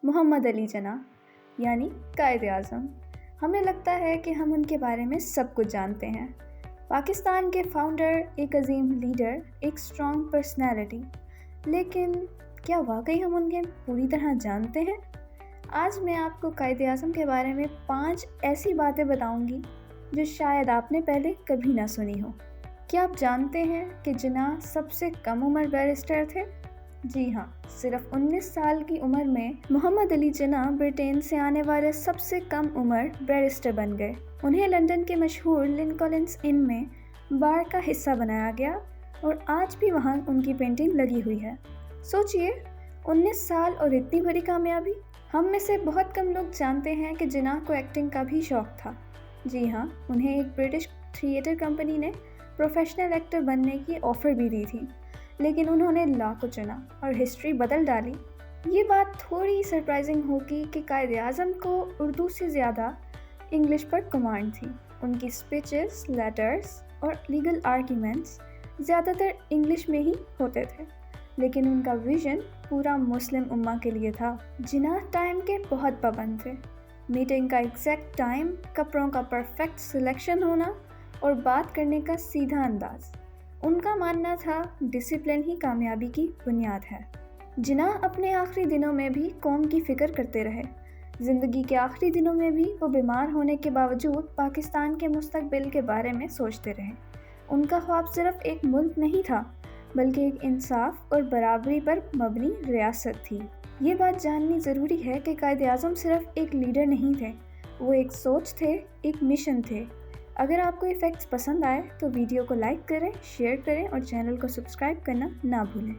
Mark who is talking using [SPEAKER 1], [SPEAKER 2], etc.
[SPEAKER 1] محمد علی جناح یعنی قائد اعظم۔ ہمیں لگتا ہے کہ ہم ان کے بارے میں سب کچھ جانتے ہیں۔ پاکستان کے فاؤنڈر، ایک عظیم لیڈر، ایک اسٹرانگ پرسنالٹی، لیکن کیا واقعی ہم ان کے پوری طرح جانتے ہیں؟ آج میں آپ کو قائد اعظم کے بارے میں 5 ایسی باتیں بتاؤں گی جو شاید آپ نے پہلے کبھی نہ سنی ہو۔ کیا آپ جانتے ہیں کہ جناح سب سے کم عمر بیرسٹر تھے؟ جی ہاں، صرف 19 سال کی عمر میں محمد علی جناح برطانیہ سے آنے والے سب سے کم عمر بیرسٹر بن گئے۔ انہیں لندن کے مشہور لنکولنز ان میں بار کا حصہ بنایا گیا اور آج بھی وہاں ان کی پینٹنگ لگی ہوئی ہے۔ سوچئے، 19 سال اور اتنی بڑی کامیابی! ہم میں سے بہت کم لوگ جانتے ہیں کہ جناح کو ایکٹنگ کا بھی شوق تھا۔ جی ہاں، انہیں ایک برٹش تھیٹر کمپنی نے پروفیشنل ایکٹر بننے کی آفر بھی دی تھی، لیکن انہوں نے لا کو چنا اور ہسٹری بدل ڈالی۔ یہ بات تھوڑی سرپرائزنگ ہوگی کہ قائد اعظم کو اردو سے زیادہ انگلش پر کمانڈ تھی۔ ان کی اسپیچز، لیٹرز اور لیگل آرگیومنٹس زیادہ تر انگلش میں ہی ہوتے تھے، لیکن ان کا ویژن پورا مسلم امہ کے لیے تھا۔ جناح ٹائم کے بہت پابند تھے۔ میٹنگ کا ایگزیکٹ ٹائم، کپڑوں کا پرفیکٹ سلیکشن ہونا اور بات کرنے کا سیدھا انداز۔ ان کا ماننا تھا ڈسپلن ہی کامیابی کی بنیاد ہے۔ جناح اپنے آخری دنوں میں بھی قوم کی فکر کرتے رہے۔ زندگی کے آخری دنوں میں بھی وہ بیمار ہونے کے باوجود پاکستان کے مستقبل کے بارے میں سوچتے رہے۔ ان کا خواب صرف ایک ملک نہیں تھا، بلکہ ایک انصاف اور برابری پر مبنی ریاست تھی۔ یہ بات جاننی ضروری ہے کہ قائد اعظم صرف ایک لیڈر نہیں تھے، وہ ایک سوچ تھے، ایک مشن تھے۔ اگر آپ کو یہ فیکٹس پسند آئے تو ویڈیو کو لائک کریں، شیئر کریں اور چینل کو سبسکرائب کرنا نہ بھولیں۔